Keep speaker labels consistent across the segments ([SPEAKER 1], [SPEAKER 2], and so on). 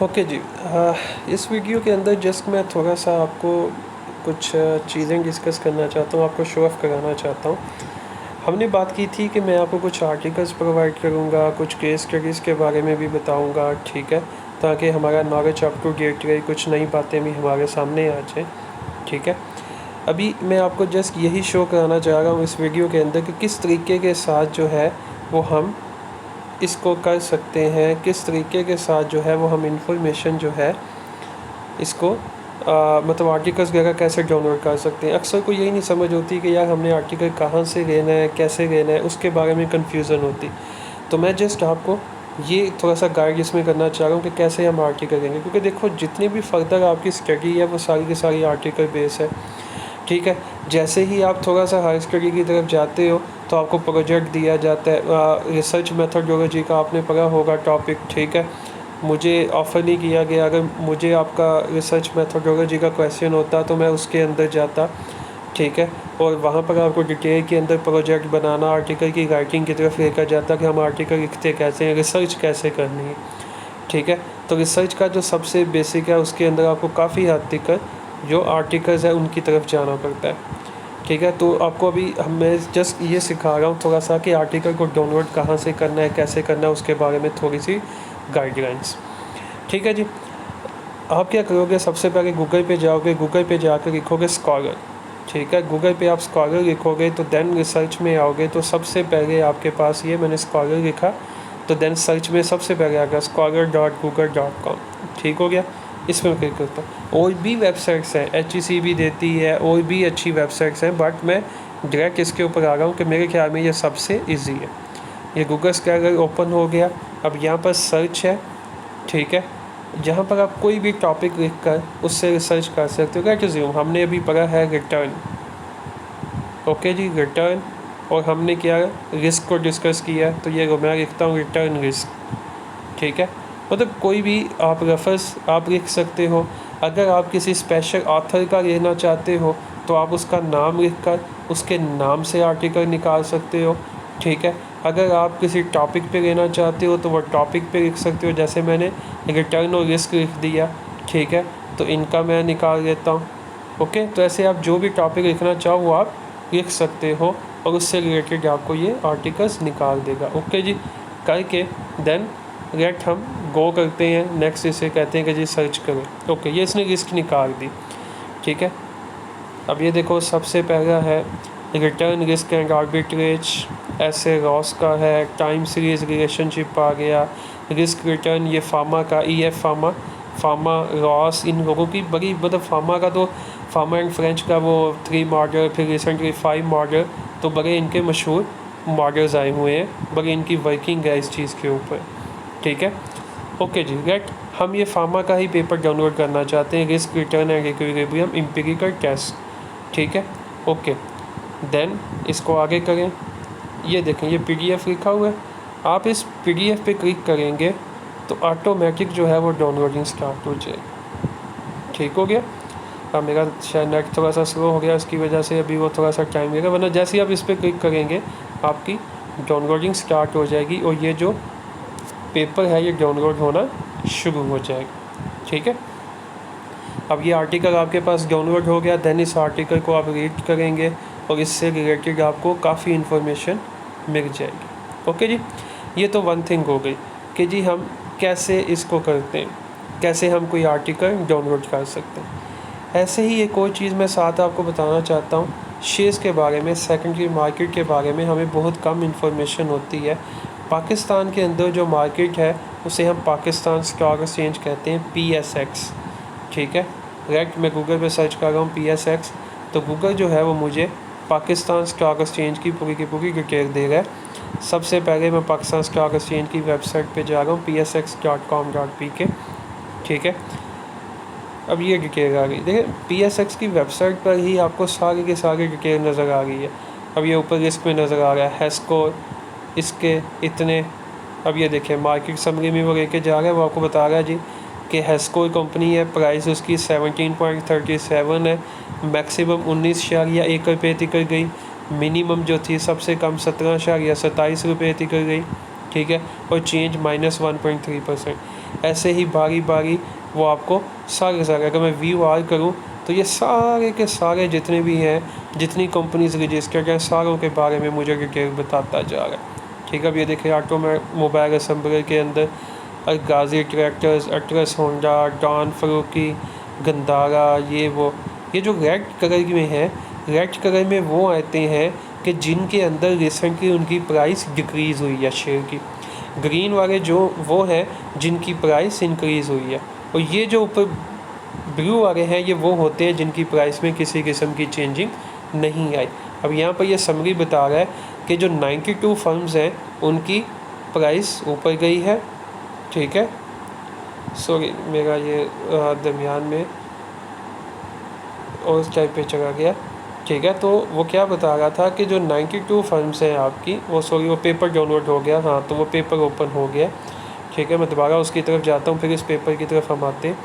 [SPEAKER 1] Okay जी। इस video के अंदर जस्ट मैं थोड़ा सा आपको कुछ चीज़ें डिस्कस करना चाहता हूँ, आपको शो ऑफ़ कराना चाहता हूँ। हमने बात की थी कि मैं आपको कुछ आर्टिकल्स प्रोवाइड करूँगा, कुछ केस स्टडीज़ के बारे में भी बताऊँगा, ठीक है? ताकि हमारा नॉलेज अप टू डेट रहे, कुछ नई बातें भी हमारे सामने आ जाएँ, ठीक है? अभी मैं आपको जस्ट यही शो कराना चाह रहा हूँ इस वीडियो के अंदर कि किस तरीके के साथ जो है वो हम इसको कर सकते हैं, किस तरीके के साथ जो है वो हम इंफॉर्मेशन जो है इसको मतलब आर्टिकल्स वगैरह कैसे डाउनलोड कर सकते हैं। अक्सर को यही नहीं समझ होती कि यार हमने आर्टिकल कहाँ से लेना है, कैसे लेना है, उसके बारे में कन्फ्यूज़न होती। तो मैं जस्ट आपको ये थोड़ा सा गाइड इसमें करना चाह रहा हूँ कि कैसे हम आर्टिकल लेंगे, क्योंकि देखो जितनी भी फर्दर आपकी स्टडी है वो सारी की सारी आर्टिकल बेस है, ठीक है? जैसे ही आप थोड़ा सा हायर स्टडी की तरफ जाते हो तो आपको प्रोजेक्ट दिया जाता है, रिसर्च मेथोडोलॉजी का आपने पढ़ा होगा टॉपिक, ठीक है? मुझे ऑफ़र नहीं किया गया, अगर मुझे आपका रिसर्च मेथोडोलॉजी का क्वेश्चन होता तो मैं उसके अंदर जाता, ठीक है? और वहाँ पर आपको डिटेल के अंदर प्रोजेक्ट बनाना, आर्टिकल की राइटिंग की तरफ लेकर जाता कि हम आर्टिकल लिखते कैसे हैं, रिसर्च कैसे करनी है, ठीक है? तो रिसर्च का जो सबसे बेसिक है उसके अंदर आपको काफ़ी हद तक जो आर्टिकल्स है उनकी तरफ जाना पड़ता है, ठीक है? तो आपको अभी मैं जस्ट ये सिखा रहा हूँ थोड़ा सा कि आर्टिकल को डाउनलोड कहाँ से करना है, कैसे करना है, उसके बारे में थोड़ी सी गाइडलाइंस, ठीक है जी। आप क्या करोगे, सबसे पहले गूगल पे जाओगे, गूगल पे जाकर लिखोगे स्कॉलर, ठीक है? गूगल पे आप स्कॉलर लिखोगे तो देन रिसर्च में आओगे तो सबसे पहले आपके पास ये मैंने स्कॉलर लिखा तो देन सर्च में सबसे पहले आएगा scholar.google.com, ठीक हो गया? इस पर क्लिक करता हूँ। और भी वेबसाइट्स हैं, HEC भी देती है, और भी अच्छी वेबसाइट्स हैं, बट मैं डायरेक्ट इसके ऊपर आ रहा हूँ कि मेरे ख्याल में ये सबसे ईजी है। ये गूगल स्कॉलर ओपन हो गया। अब यहाँ पर सर्च है, ठीक है? जहाँ पर आप कोई भी टॉपिक लिख कर उससे रिसर्च कर सकते हो। लेट्स अज्यूम हमने अभी पढ़ा है रिटर्न, ओके जी, रिटर्न, और हमने क्या रिस्क को डिस्कस किया, तो ये मैं लिखता हूँ रिटर्न रिस्क, ठीक है? मतलब कोई भी आप रेफरेंस आप लिख सकते हो। अगर आप किसी स्पेशल ऑथर का लेना चाहते हो तो आप उसका नाम लिखकर उसके नाम से आर्टिकल निकाल सकते हो, ठीक है? अगर आप किसी टॉपिक पे लेना चाहते हो तो वो टॉपिक पे लिख सकते हो, जैसे मैंने रिटर्न और रिस्क लिख दिया, ठीक है? तो इनका मैं निकाल लेता हूँ, ओके? तो ऐसे आप जो भी टॉपिक लिखना चाहो वो आप लिख सकते हो और उससे रिलेटेड आपको ये आर्टिकल्स निकाल देगा, ओके जी? करके देन लेट हम गो करते हैं नेक्स्ट, इसे कहते हैं कि जी सर्च करो, ओके? ये इसने लिस्ट निकाल दी, ठीक है? अब ये देखो सबसे पहला है रिटर्न रिस्क एंड आर्बिट्रेज, ऐसे रॉस का है, टाइम सीरीज रिलेशनशिप आ गया, रिस्क रिटर्न, ये फार्मा का EF फार्मा रॉस, इन लोगों की बड़ी मतलब फार्मा का तो फार्मा एंड फ्रेंच का वो 3 मॉडल, फिर रिसेंटली 5 मॉडल, तो बड़े इनके मशहूर मॉडल्स आए हुए हैं, बड़ी इनकी वर्किंग है इस चीज़ के ऊपर, ठीक है? ओके जी, लेट हम ये फार्मा का ही पेपर डाउनलोड करना चाहते हैं, risk return and equilibrium empirical test, ठीक है? ओके, देन इसको आगे करें। ये देखें ये PDF लिखा हुआ है, आप इस PDF पे क्लिक करेंगे तो ऑटोमेटिक जो है वो डाउनलोडिंग स्टार्ट हो जाएगी, ठीक हो गया? अब मेरा शायद नेट थोड़ा सा स्लो हो गया, इसकी वजह से अभी वो थोड़ा सा टाइम लेगा, वरना जैसे ही आप इस पर क्लिक करेंगे आपकी डाउनलोडिंग स्टार्ट हो जाएगी और ये जो पेपर है ये डाउनलोड होना शुरू हो जाएगा, ठीक है? अब ये आर्टिकल आपके पास डाउनलोड हो गया, देन इस आर्टिकल को आप रीड करेंगे और इससे रिलेटेड आपको काफ़ी इन्फॉर्मेशन मिल जाएगी, ओके जी? ये तो वन थिंग हो गई कि जी हम कैसे इसको करते हैं, कैसे हम कोई आर्टिकल डाउनलोड कर सकते हैं। ऐसे ही एक और चीज़ मैं साथ आपको बताना चाहता हूँ, शेयर्स के बारे में, सेकेंडरी मार्केट के बारे में हमें बहुत कम इन्फॉर्मेशन होती है। पाकिस्तान के अंदर जो मार्केट है उसे हम पाकिस्तान स्टॉक एक्सचेंज कहते हैं, PSX, ठीक है? राइट, मैं गूगल पे सर्च कर रहा हूँ PSX, तो गूगल जो है वो मुझे पाकिस्तान स्टॉक एक्सचेंज की पूरी डिटेल दे रहा है। सबसे पहले मैं पाकिस्तान स्टॉक एक्सचेंज की वेबसाइट पे जा रहा हूँ, psx.com.pk, ठीक है? अब ये डिटेल आ गई, देखिए PSX की वेबसाइट पर ही आपको सारी की सारी डिटेल नज़र आ गई है। अब ये ऊपर लिस्ट में नज़र आ रहा है स्कोर इसके इतने। अब ये देखिए मार्केट समरी में वो लेके जा रहा है, वो आपको बता रहा है जी कि हेस्कोर कंपनी है, प्राइस उसकी 17.37 है, मैक्सिमम 19.1 रुपये टिकर गई, मिनिमम जो थी सबसे कम 17.27 रुपये टिकर गई, ठीक है? और चेंज -1.3%। ऐसे ही बारी बारी वो आपको सारे अगर मैं व्यू आर करूँ तो ये सारे के सारे जितने भी हैं, जितनी कंपनीज रजिस्टर्ड हैं, सारों के बारे में मुझे डिटेल बताता जा रहा है। ठीक है, अब ये देखिए ऑटोमोबाइल असेंबलर के अंदर Ghazi tractors, Atlas Honda, Dewan Farooque, Gandhara, ये जो रेड कलर में है, रेड कलर में वो आते हैं कि जिनके अंदर रिसेंटली उनकी प्राइस डिक्रीज़ हुई है शेयर की। ग्रीन वाले जो वो हैं जिनकी प्राइस इंक्रीज़ हुई है, और ये जो ऊपर ब्लू वाले हैं ये वो होते हैं जिनकी प्राइस में किसी किस्म की चेंजिंग नहीं आई। अब यहाँ पर ये समरी बता रहा है कि जो 92 फर्म्स हैं उनकी प्राइस ऊपर गई है। ठीक है, सॉरी मेरा ये दरमियान में और उस टाइप पे चला गया। ठीक है, तो वो क्या बता रहा था कि जो 92 फर्म्स हैं आपकी, वो पेपर डाउनलोड हो गया। हाँ, तो वो पेपर ओपन हो गया। ठीक है, मैं दोबारा उसकी तरफ जाता हूँ, फिर इस पेपर की तरफ हम आते हैं।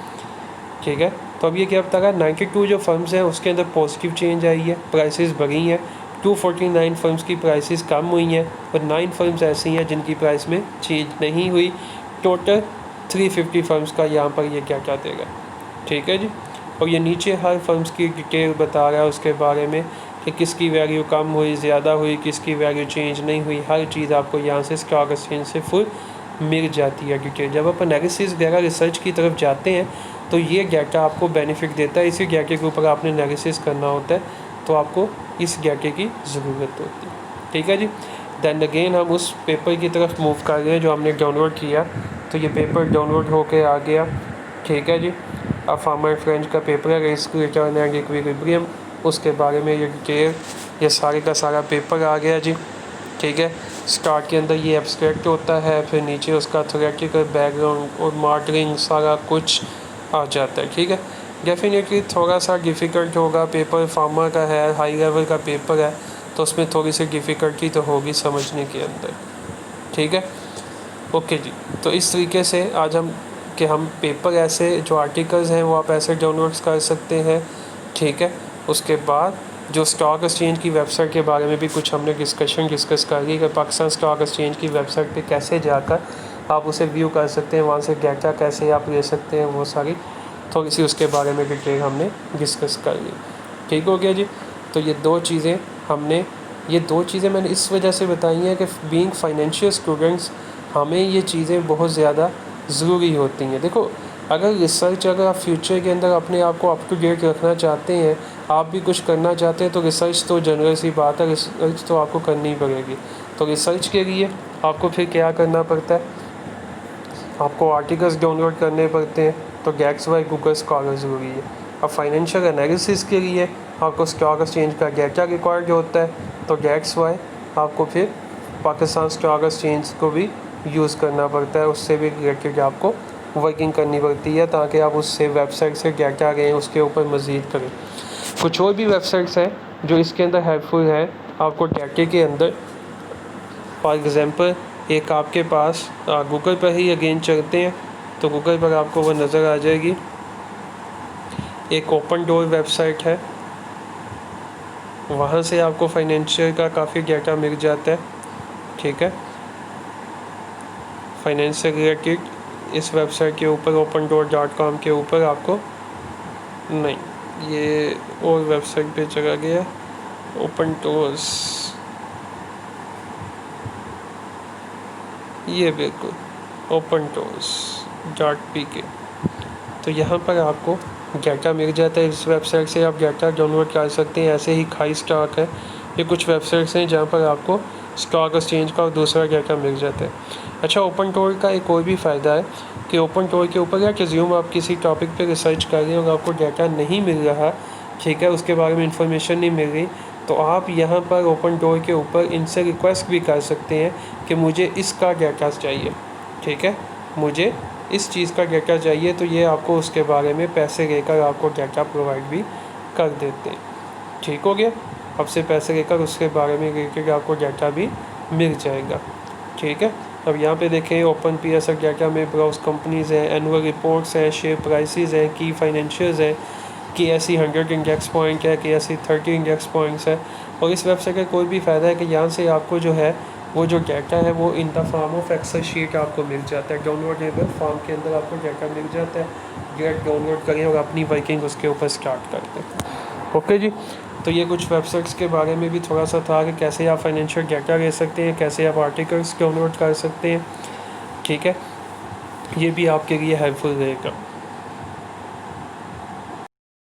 [SPEAKER 1] ठीक है, तो अब ये क्या बता रहा है, 92 जो फर्म्स हैं उसके अंदर पॉजिटिव चेंज आई है, प्राइसेस बढ़ी हैं। 249 फर्म्स की प्राइसेस कम हुई हैं और 9 फर्म्स ऐसी हैं जिनकी प्राइस में चेंज नहीं हुई। टोटल 350 फर्म्स का यहाँ पर ये क्या क्या देगा। ठीक है जी, और ये नीचे हर फर्म्स की डिटेल बता रहा है उसके बारे में कि किसकी वैल्यू कम हुई, ज़्यादा हुई, किसकी वैल्यू चेंज नहीं हुई। हर चीज़ आपको यहाँ से स्टॉक एक्सचेंज से फुल मिल जाती है डिटेल। जब आप एनालिसिस वगैरह रिसर्च की तरफ जाते हैं तो ये डाटा आपको बेनिफिट देता है। इसी डाटे के ऊपर आपने एनालिसिस करना होता है, तो आपको इस डाटे की ज़रूरत होती है। ठीक है जी, दैन अगेन हम उस पेपर की तरफ मूव कर रहे हैं जो हमने डाउनलोड किया। तो ये पेपर डाउनलोड होके आ गया। ठीक है जी, अब फार्मर फ्रेंच का पेपर है, रिस्क रिटर्न एंड इक्विलिब्रियम, उसके बारे में ये डिटेल, ये सारे का सारा पेपर आ गया जी। ठीक है, स्टार्ट के अंदर ये एब्स्ट्रैक्ट होता है, फिर नीचे उसका थ्योरेटिकल बैकग्राउंड और मॉडलिंग सारा कुछ आ जाता है। ठीक है, डेफिनेटली थोड़ा सा डिफ़िकल्ट होगा, पेपर फार्मर का है, हाई लेवल का पेपर है, तो उसमें थोड़ी सी डिफ़िकल्टी तो होगी समझने के अंदर। ठीक है, ओके जी। तो इस तरीके से आज हम पेपर ऐसे जो आर्टिकल्स हैं वो आप ऐसे डाउनलोड कर सकते हैं। ठीक है, उसके बाद जो स्टॉक एक्सचेंज की वेबसाइट के बारे में भी कुछ हमने डिस्कस कर ली कि पाकिस्तान स्टॉक एक्सचेंज की वेबसाइट पे कैसे जाकर आप उसे व्यू कर सकते हैं, वहाँ से डाटा कैसे आप ले सकते हैं, वो सारी थोड़ी सी उसके बारे में डिटेल हमने डिस्कस कर ली। ठीक हो गया जी। तो ये दो चीज़ें मैंने इस वजह से बताई हैं कि बीइंग फाइनेंशियल स्टूडेंट्स हमें ये चीज़ें बहुत ज़्यादा ज़रूरी होती हैं। देखो, अगर आप फ्यूचर के अंदर अपने आप को अप टू डेट रखना चाहते हैं, आप भी कुछ करना चाहते हैं, तो रिसर्च तो जनरल सी बात है, रिसर्च तो आपको करनी ही पड़ेगी। तो रिसर्च के लिए आपको फिर क्या करना पड़ता है, आपको आर्टिकल्स डाउनलोड करने पड़ते हैं, तो गैट्स बाय गूगल स्कॉलर ज़रूरी है। अब फाइनेंशियल एनालिसिस के लिए आपको स्टॉक एक्सचेंज का डाटा रिक्वायर्ड होता है, तो गैट्स बाय आपको फिर पाकिस्तान स्टॉक एक्सचेंज को भी यूज़ करना पड़ता है, उससे भी रिलेटेड आपको वर्किंग करनी पड़ती है ताकि आप उससे वेबसाइट से डाटा लें, उसके ऊपर मज़ीद करें। कुछ और भी वेबसाइट्स हैं जो इसके अंदर हेल्पफुल है आपको डाटे के अंदर। फॉर एग्ज़ाम्पल एक आपके पास गूगल पर ही अगेन चलते हैं, तो गूगल पर आपको वो नज़र आ जाएगी। एक ओपन डोर वेबसाइट है, वहाँ से आपको फाइनेंशियल का काफ़ी डाटा मिल जाता है। ठीक है, फाइनेंस से रिलेटेड इस वेबसाइट के ऊपर opendoor.com के ऊपर आपको नहीं, ये और वेबसाइट पे चला गया, ओपन डोर्स, ये बिल्कुल opendoors.pk। तो यहाँ पर आपको डाटा मिल जाता है, इस वेबसाइट से आप डाटा डाउनलोड कर सकते हैं। ऐसे ही खाई स्टॉक है, ये कुछ वेबसाइट्स हैं जहाँ पर आपको स्टॉक एक्सचेंज का और दूसरा डाटा मिल जाता है। अच्छा, ओपन डोर का एक और भी फ़ायदा है कि ओपन डोर के ऊपर या रिज्यूम आप किसी टॉपिक पे रिसर्च कर रहे हैं और आपको डाटा नहीं मिल रहा, ठीक है, उसके बारे में इंफॉर्मेशन नहीं मिल रही, तो आप यहाँ पर ओपन डोर के ऊपर इनसे रिक्वेस्ट भी कर सकते हैं कि मुझे इसका डाटा चाहिए। ठीक है, मुझे इस चीज़ का डाटा चाहिए, तो ये आपको उसके बारे में पैसे लेकर आपको डाटा प्रोवाइड भी कर देते हैं। ठीक हो गया, आपसे पैसे लेकर उसके बारे में रिलेटेड आपको डाटा भी मिल जाएगा। ठीक है, अब यहाँ पे देखें ओपन PSR डाटा में ब्राउज कंपनीज़ हैं, एनुअल रिपोर्ट्स हैं, शेयर प्राइसेस हैं, की फाइनेंशियल्स हैं, KSE 100 इंडेक्स पॉइंट है, KSE 30 इंडेक्स पॉइंट्स है। और इस वेबसाइट का कोई भी फ़ायदा है कि यहाँ से आपको जो है वो जो डाटा है वो in the form of Excel sheet आपको मिल जाता है, डाउनलोडेबल फॉर्म के अंदर आपको डाटा मिल जाता है। डायरेक्ट डाउनलोड करें और अपनी वर्किंग उसके ऊपर स्टार्ट कर दें। ओके जी, तो ये कुछ वेबसाइट्स के बारे में भी थोड़ा सा था कि कैसे आप फाइनेंशियल डाटा ले सकते हैं, कैसे आप आर्टिकल्स डाउनलोड कर सकते हैं। ठीक है, ये भी आपके लिए हेल्पफुल रहेगा।